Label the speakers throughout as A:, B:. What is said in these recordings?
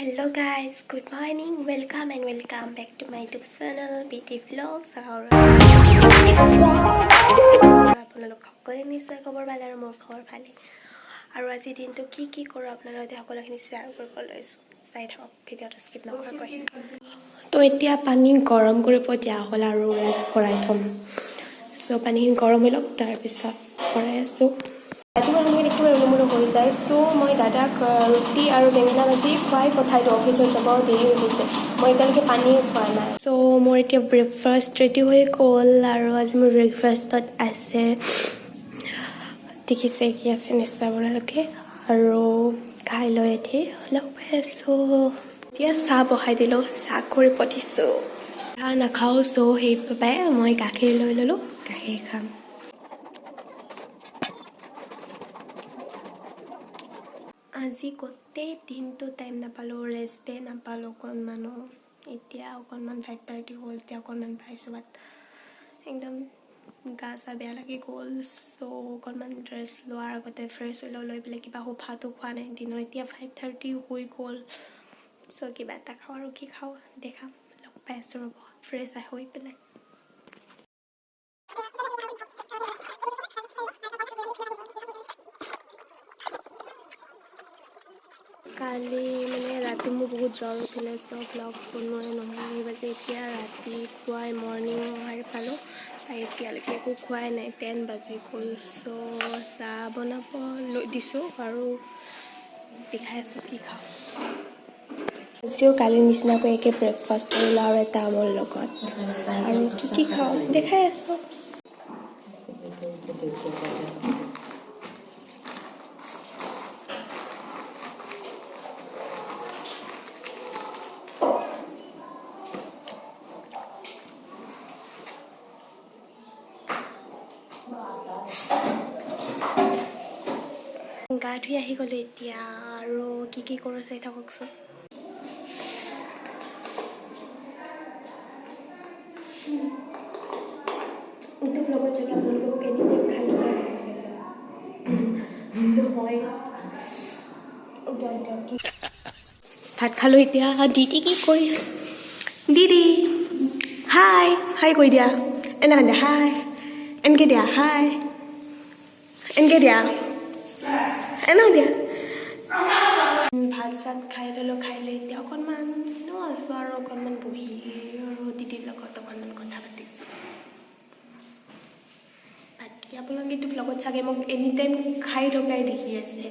A: Hello guys, good morning, welcome back to my YouTube channel BT Vlogs. আপোনালোক সকলোৱে নিশ্চয় খবৰ ভাল আৰু মোৰ খবৰ ভালেই আৰু আজি দিনটো কি কৰোঁ আপোনালোকে সকলোখিনি শ্বেয়াৰ কৰিব লৈছোঁ চাই থাকক ভিডিঅ'টো স্কিপ নকৰাকৈ তো এতিয়া পানী গৰম কৰিব দিয়া হ'ল আৰু ভৰাই থ'ম চ' পানীখিনি গৰম হৈ লওক তাৰপিছত ভৰাই আছোঁ ৰাতিপুৱা সময়ত একেবাৰে উলুমুলু হৈ যায় চ' মই দাদাক ৰুটি আৰু বেঙেনা ভাজি খুৱাই পঠাই দিওঁ অফিচত যাব দেৰি হৈ গৈছে মই এতিয়ালৈকে পানী খোৱা নাই চ' মোৰ এতিয়া ব্ৰেকফাষ্ট ৰেডি হৈ গ'ল আৰু আজি মোৰ ব্ৰেকফাষ্টত আছে দেখিছে কি আছে নিশ্চয় আপোনালোকে আৰু খাই লৈ এঠি লগ পাই আছোঁ এতিয়া চাহ বহাই দিলোঁ চাহ কৰি পঠিছোঁ চাহ নাখাওঁ চ' সেইবাবে মই গাখীৰ লৈ ল'লোঁ গাখীৰ খাম আজি গোটেই দিনটো টাইম নাপালোঁ ৰেষ্টে নাপালোঁ অকণমানো এতিয়া অকণমান 5:30 হ'ল এতিয়া অকণমান পাইছোঁ বাট একদম গা চা বেয়া লাগি গ'ল চ' অকণমান ৰেষ্ট লোৱাৰ আগতে ফ্ৰেছ হৈ লৈ পেলাই কিবা ভাতো খোৱা নাই দিনৰ এতিয়া 5:30 হৈ গ'ল চ' কিবা এটা খাওঁ আৰু কি খাওঁ দেখাম লগ পাই আছোঁ ৰ'ব ফ্ৰেছ হৈ পেলাই কালি মানে ৰাতি মোৰ বহুত জ্বৰ উঠিলে চ' ব্লগ বনোৱাই নহ'ল সেইবাবে এতিয়া ৰাতিপুৱাই মৰ্ণিং অহাৰ পালোঁ আৰু এতিয়ালৈকে একো খোৱাই নাই 10 বাজি গ'ল চ' চাহ বনাব লৈ দিছোঁ আৰু দেখাই আছোঁ কি খাওঁ আজিও কালিৰ নিচিনাকৈ একে ব্ৰেকফাষ্ট কৰিলোঁ আৰু এটা আমৰ লগত আৰু কি খাওঁ দেখাই আছোঁ গা ধুই আহি গ'লোঁ এতিয়া আৰু কি কৰোঁ চাই থাককচোন ইউটিউব লগত যদি আপোনালোকে মোক এনিটাইম খাই লগাই ভাত খালোঁ এতিয়া দিদি কি কৰি আছে দিদি হাই কৈ দিয়া এনেকৈ দিয়া হাই এনেকৈ দিয়া হাই এনেকৈ দিয়া এনেও দিয়া ভাত চাত খাই ল'লোঁ খাই লৈ এতিয়া অকণমান আছোঁ আৰু অকণমান বহি আৰু দিদিৰ লগত অকণমান কথা পাতিছোঁ বাকী আপোনালোকেতো ব্লগত চাগে মোক এনিটাইম খাই থকাই দেখি আছে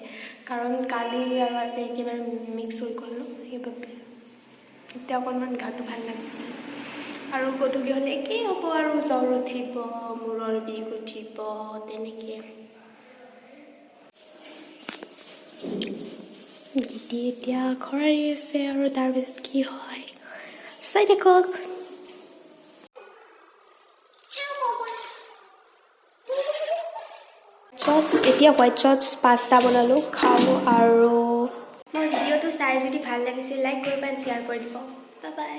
A: কাৰণ কালি আৰু আজি একেবাৰে মিক্স হৈ গ'ল ন সেইবাবে এতিয়া অকণমান গাটো ভাল লাগিছে আৰু গধূলি হ'লে একেই হ'ব আৰু জ্বৰ উঠিব মূৰৰ বিষ উঠিব তেনেকৈ দিদি এতিয়া ঘৰ আহি আছে আৰু তাৰপিছত কি হয় চাই থাকক এতিয়া হোৱাইট চচ পাস্তা বনালোঁ খাওঁ আৰু মোৰ ভিডিঅ'টো চাই যদি ভাল লাগিছে লাইক কৰিব এণ্ড শ্বেয়াৰ কৰি দিব বাই বাই